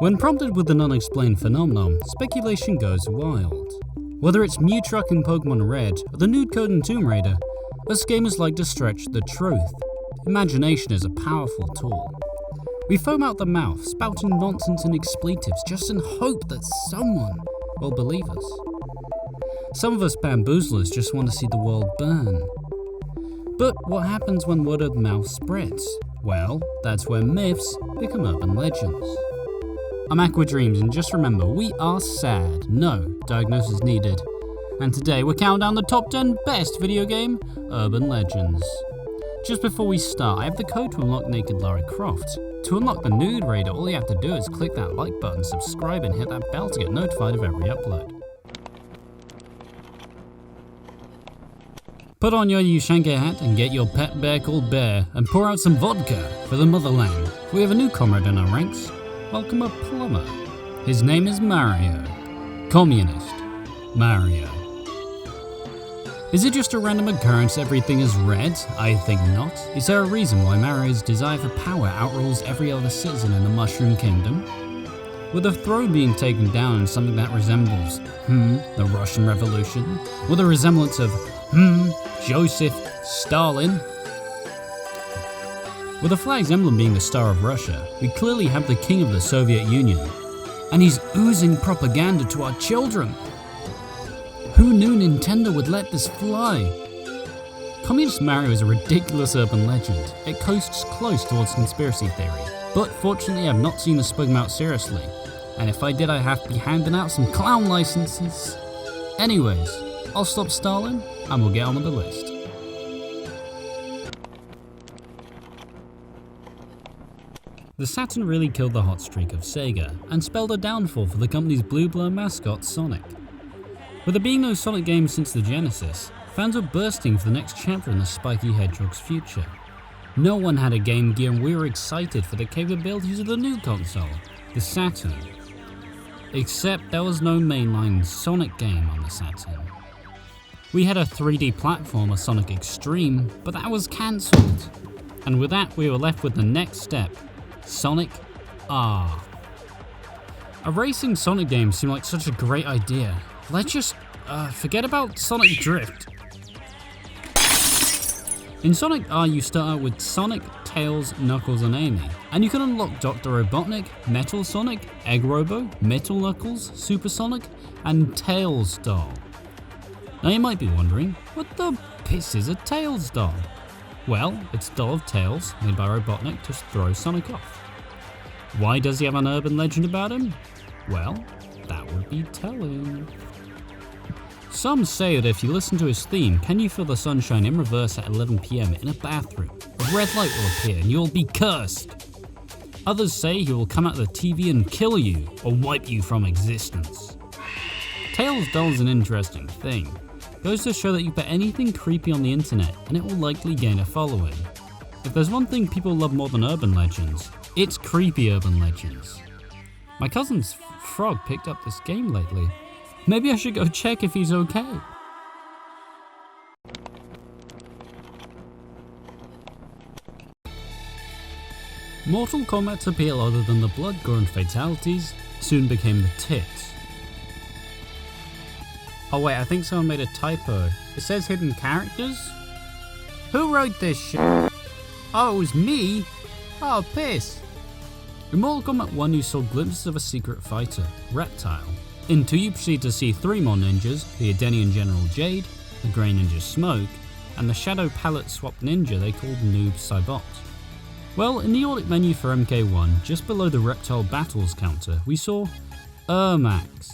When prompted with an unexplained phenomenon, speculation goes wild. Whether it's Mew Truck in Pokemon Red or the nude code in Tomb Raider, us gamers like to stretch the truth. Imagination is a powerful tool. We foam out the mouth, spouting nonsense and expletives just in hope that someone will believe us. Some of us bamboozlers just want to see the world burn. But what happens when word of mouth spreads? Well, that's where myths become urban legends. I'm Aquadreams, and just remember, we are sad. No diagnosis needed. And today we're counting down the top 10 best video game urban legends. Just before we start, I have the code to unlock Naked Lara Croft. To unlock the Nude Raider, all you have to do is click that like button, subscribe, and hit that bell to get notified of every upload. Put on your Ushanka hat and get your pet bear called Bear and pour out some vodka for the motherland. We have a new comrade in our ranks. Welcome a plumber. His name is Mario. Communist. Mario. Is it just a random occurrence everything is red? I think not. Is there a reason why Mario's desire for power outrules every other citizen in the Mushroom Kingdom? With the throne being taken down in something that resembles, the Russian Revolution? With a resemblance of, Joseph Stalin? With the flag's emblem being the Star of Russia, we clearly have the king of the Soviet Union. And he's oozing propaganda to our children. Who knew Nintendo would let this fly? Communist Mario is a ridiculous urban legend. It coasts close towards conspiracy theory. But fortunately I've not seen this spoken out seriously. And if I did, I'd have to be handing out some clown licenses. Anyways, I'll stop stalling and we'll get on with the list. The Saturn really killed the hot streak of Sega and spelled a downfall for the company's blue blur mascot Sonic. With there being no Sonic games since the Genesis, fans were bursting for the next chapter in the Spiky Hedgehog's future. No one had a Game Gear and we were excited for the capabilities of the new console, the Saturn. Except there was no mainline Sonic game on the Saturn. We had a 3D platformer, Sonic Extreme, but that was cancelled. And with that we were left with the next step, Sonic R. A racing Sonic game seemed like such a great idea. Let's just forget about Sonic Drift. In Sonic R you start out with Sonic, Tails, Knuckles and Amy, and you can unlock Dr. Robotnik, Metal Sonic, Egg Robo, Metal Knuckles, Super Sonic and Tails Doll. Now you might be wondering, what the piss is a Tails doll? Well, it's a doll of Tails, made by Robotnik to throw Sonic off. Why does he have an urban legend about him? Well, that would be telling. Some say that if you listen to his theme, Can You Feel the Sunshine in reverse at 11 PM in a bathroom, a red light will appear and you will be cursed. Others say he will come out of the TV and kill you, or wipe you from existence. Tails doll is an interesting thing. Goes to show that you put anything creepy on the internet and it will likely gain a following. If there's one thing people love more than urban legends, it's creepy urban legends. My cousin's frog picked up this game lately. Maybe I should go check if he's okay. Mortal Kombat's appeal, other than the blood, gore and fatalities, soon became the tits. Oh wait, I think someone made a typo. It says hidden characters? Who wrote this shit? Oh, it was me? Oh, piss. In Mortal Kombat 1 you saw glimpses of a secret fighter, Reptile. In 2 you proceed to see 3 more ninjas, the Edenian General Jade, the Grey Ninja Smoke, and the Shadow Palette Swap Ninja they called Noob Saibot. Well, in the audit menu for MK1, just below the Reptile Battles counter, we saw Ermax.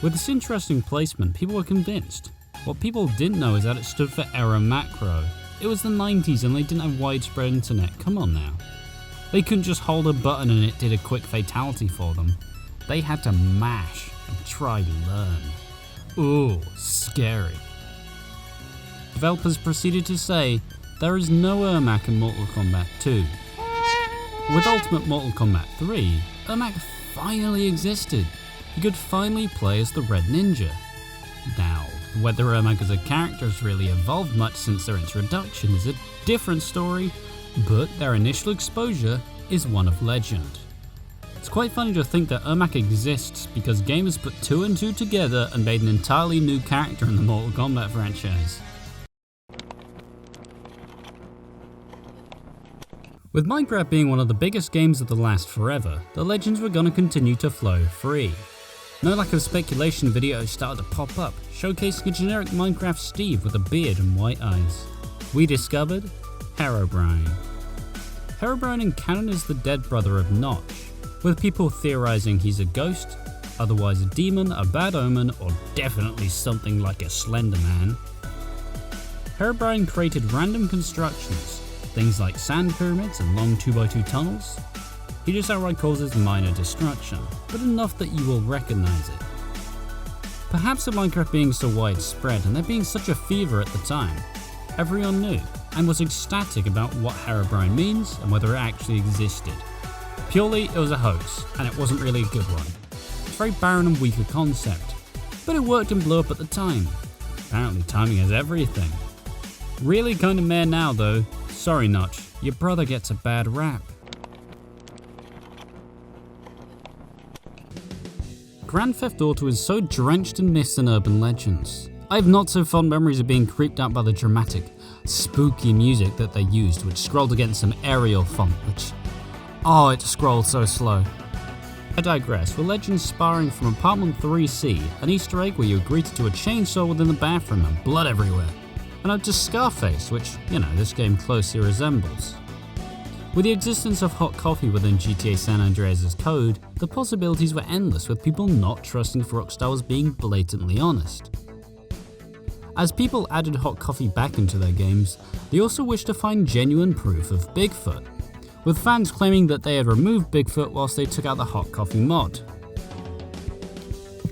With this interesting placement, people were convinced. What people didn't know is that it stood for Error Macro. It was the 90s and they didn't have widespread internet, come on now. They couldn't just hold a button and it did a quick fatality for them. They had to mash and try to learn. Ooh, scary. Developers proceeded to say, there is no Ermac in Mortal Kombat 2. With Ultimate Mortal Kombat 3, Ermac finally existed. You could finally play as the Red Ninja. Now, whether Ermac as a character has really evolved much since their introduction is a different story, but their initial exposure is one of legend. It's quite funny to think that Ermac exists because gamers put 2 and 2 together and made an entirely new character in the Mortal Kombat franchise. With Minecraft being one of the biggest games of the last forever, the legends were gonna continue to flow free. No lack of speculation videos started to pop up, showcasing a generic Minecraft Steve with a beard and white eyes. We discovered Herobrine. Herobrine in canon is the dead brother of Notch, with people theorizing he's a ghost, otherwise a demon, a bad omen, or definitely something like a Slender Man. Herobrine created random constructions, things like sand pyramids and long 2x2 tunnels. He just outright causes minor destruction, but enough that you will recognize it. Perhaps with Minecraft being so widespread and there being such a fever at the time, everyone knew and was ecstatic about what Herobrine means and whether it actually existed. Purely, it was a hoax, and it wasn't really a good one. It's a very barren and weaker concept, but it worked and blew up at the time. Apparently timing is everything. Really kinda meh now though. Sorry Notch, your brother gets a bad rap. Grand Theft Auto is so drenched in myths and urban legends. I have not so fond memories of being creeped out by the dramatic, spooky music that they used, which scrolled against some Arial font, which... oh, it scrolled so slow. I digress, with legends sparring from Apartment 3C, an Easter egg where you were greeted to a chainsaw within the bathroom and blood everywhere. And up to Scarface, which, you know, this game closely resembles. With the existence of hot coffee within GTA San Andreas' code, the possibilities were endless, with people not trusting if Rockstar was being blatantly honest. As people added hot coffee back into their games, they also wished to find genuine proof of Bigfoot, with fans claiming that they had removed Bigfoot whilst they took out the hot coffee mod.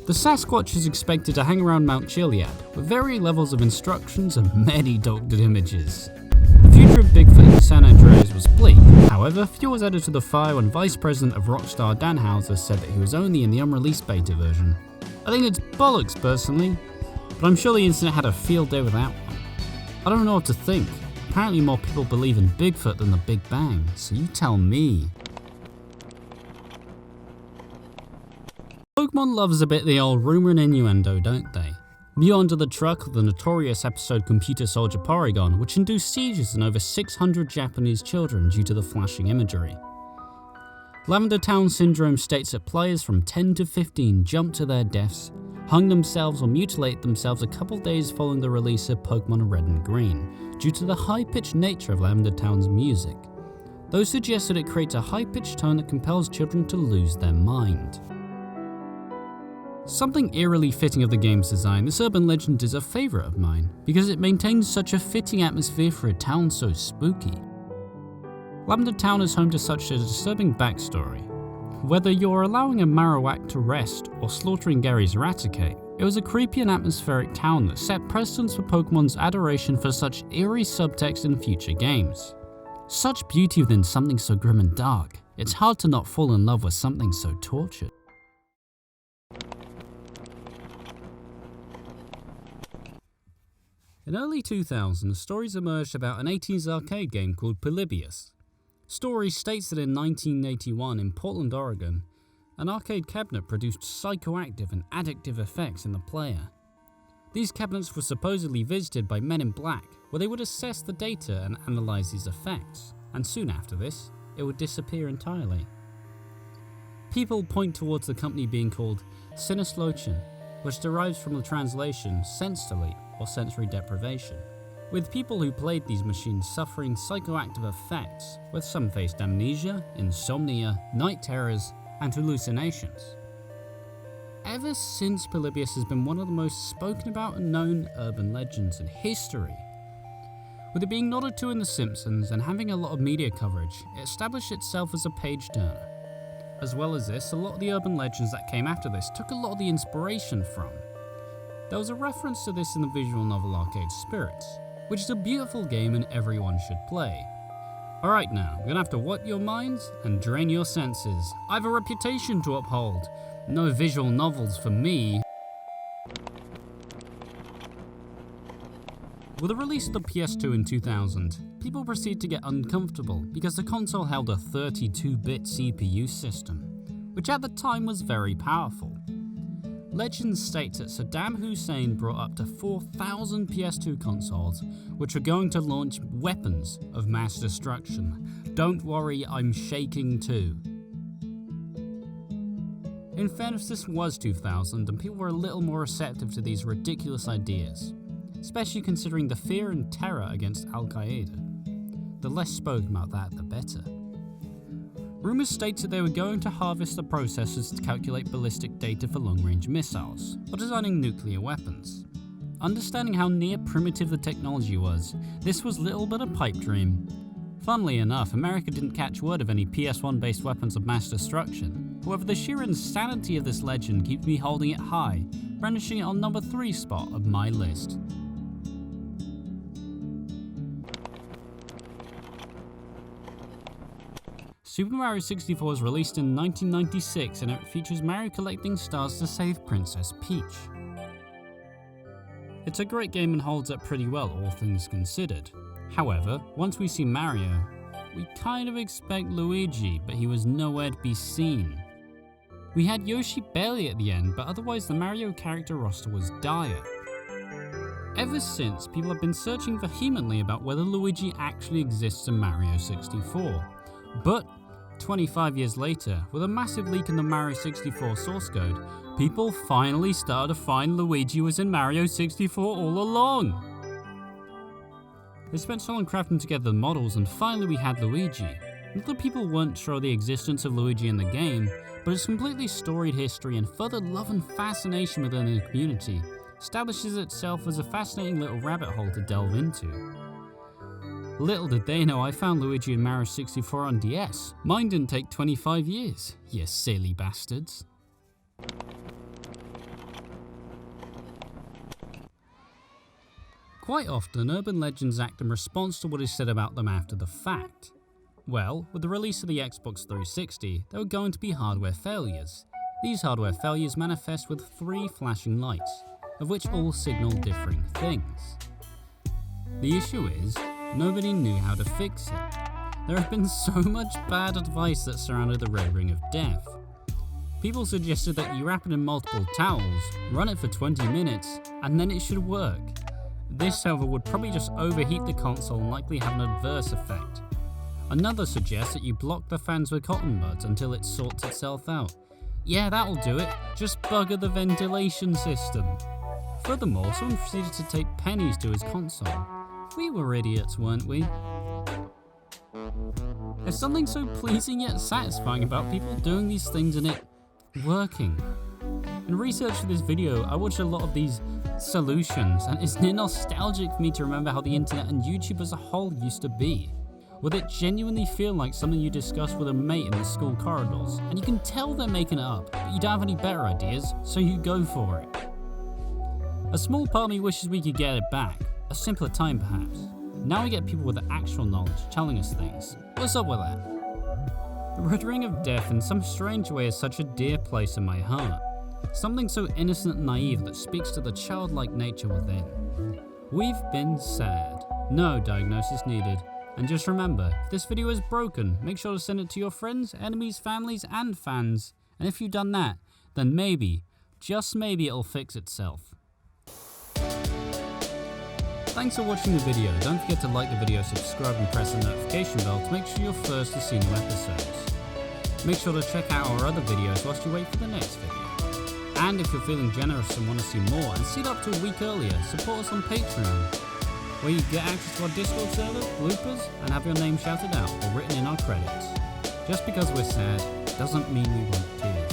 The Sasquatch is expected to hang around Mount Chiliad, with varying levels of instructions and many doctored images. The future of Bigfoot in San Andreas was bleak, however, fuel was added to the fire when Vice President of Rockstar Dan Houser said that he was only in the unreleased beta version. I think it's bollocks personally, but I'm sure the internet had a field day with that one. I don't know what to think. Apparently more people believe in Bigfoot than the Big Bang, so you tell me. Pokemon loves a bit the old rumour and innuendo, don't they? Mew under the truck of the notorious episode Computer Soldier Porygon, which induced sieges in over 600 Japanese children due to the flashing imagery. Lavender Town Syndrome states that players from 10 to 15 jumped to their deaths, hung themselves or mutilated themselves a couple days following the release of Pokemon Red and Green, due to the high-pitched nature of Lavender Town's music. Those suggest that it creates a high-pitched tone that compels children to lose their mind. Something eerily fitting of the game's design, this urban legend is a favourite of mine, because it maintains such a fitting atmosphere for a town so spooky. Lavender Town is home to such a disturbing backstory. Whether you're allowing a Marowak to rest or slaughtering Gary's Raticate, it was a creepy and atmospheric town that set precedents for Pokemon's adoration for such eerie subtext in future games. Such beauty within something so grim and dark, it's hard to not fall in love with something so tortured. In early 2000s, stories emerged about an 80s arcade game called Polybius. Story states that in 1981 in Portland, Oregon, an arcade cabinet produced psychoactive and addictive effects in the player. These cabinets were supposedly visited by men in black, where they would assess the data and analyze these effects, and soon after this, it would disappear entirely. People point towards the company being called Sinislochen, which derives from the translation sense delete or sensory deprivation, with people who played these machines suffering psychoactive effects, with some faced amnesia, insomnia, night terrors, and hallucinations. Ever since, Polybius has been one of the most spoken about and known urban legends in history. With it being nodded to in The Simpsons and having a lot of media coverage, it established itself as a page turner. As well as this, a lot of the urban legends that came after this took a lot of the inspiration from. There was a reference to this in the visual novel Arcade Spirits, which is a beautiful game and everyone should play. Alright now, we're gonna have to wet your minds and drain your senses. I have a reputation to uphold. No visual novels for me. With the release of the PS2 in 2000, people proceeded to get uncomfortable because the console held a 32-bit CPU system, which at the time was very powerful. Legend states that Saddam Hussein brought up to 4,000 PS2 consoles, which were going to launch weapons of mass destruction. Don't worry, I'm shaking too. In fairness, this was 2000 and people were a little more receptive to these ridiculous ideas, especially considering the fear and terror against Al-Qaeda. The less spoken about that, the better. Rumours stated that they were going to harvest the processors to calculate ballistic data for long-range missiles, or designing nuclear weapons. Understanding how near primitive the technology was, this was little but a pipe dream. Funnily enough, America didn't catch word of any PS1-based weapons of mass destruction. However, the sheer insanity of this legend keeps me holding it high, brandishing it on number 3 spot of my list. Super Mario 64 was released in 1996 and it features Mario collecting stars to save Princess Peach. It's a great game and holds up pretty well, all things considered. However, once we see Mario, we kind of expect Luigi, but he was nowhere to be seen. We had Yoshi barely at the end, but otherwise the Mario character roster was dire. Ever since, people have been searching vehemently about whether Luigi actually exists in Mario 64. But 25 years later, with a massive leak in the Mario 64 source code, people finally started to find Luigi was in Mario 64 all along. They spent so long crafting together the models and finally we had Luigi. Not that people weren't sure of the existence of Luigi in the game, but his completely storied history and further love and fascination within the community establishes itself as a fascinating little rabbit hole to delve into. Little did they know I found Luigi in Mario 64 on DS. Mine didn't take 25 years, you silly bastards. Quite often, urban legends act in response to what is said about them after the fact. Well, with the release of the Xbox 360, there were going to be hardware failures. These hardware failures manifest with 3 flashing lights, of which all signal differing things. The issue is, nobody knew how to fix it. There have been so much bad advice that surrounded the Red Ring of Death. People suggested that you wrap it in multiple towels, run it for 20 minutes, and then it should work. This, however, would probably just overheat the console and likely have an adverse effect. Another suggests that you block the fans with cotton buds until it sorts itself out. Yeah, that'll do it, just bugger the ventilation system. Furthermore, someone proceeded to tape pennies to his console. We were idiots, weren't we? There's something so pleasing yet satisfying about people doing these things and it working. In research for this video, I watched a lot of these solutions, and it's near nostalgic for me to remember how the internet and YouTube as a whole used to be. Would it genuinely feel like something you discuss with a mate in the school corridors, and you can tell they're making it up, but you don't have any better ideas, so you go for it. A small part of me wishes we could get it back, a simpler time perhaps. Now we get people with actual knowledge telling us things. What's up with that? The Red Ring of Death in some strange way is such a dear place in my heart. Something so innocent and naive that speaks to the childlike nature within. We've been sad. No diagnosis needed. And just remember, if this video is broken, make sure to send it to your friends, enemies, families, and fans. And if you've done that, then maybe, just maybe it'll fix itself. Thanks for watching the video. Don't forget to like the video, subscribe and press the notification bell to make sure you're first to see new episodes. Make sure to check out our other videos whilst you wait for the next video. And if you're feeling generous and want to see more and see it up to a week earlier, support us on Patreon, where you get access to our Discord server, bloopers, and have your name shouted out or written in our credits. Just because we're sad doesn't mean we won't tears.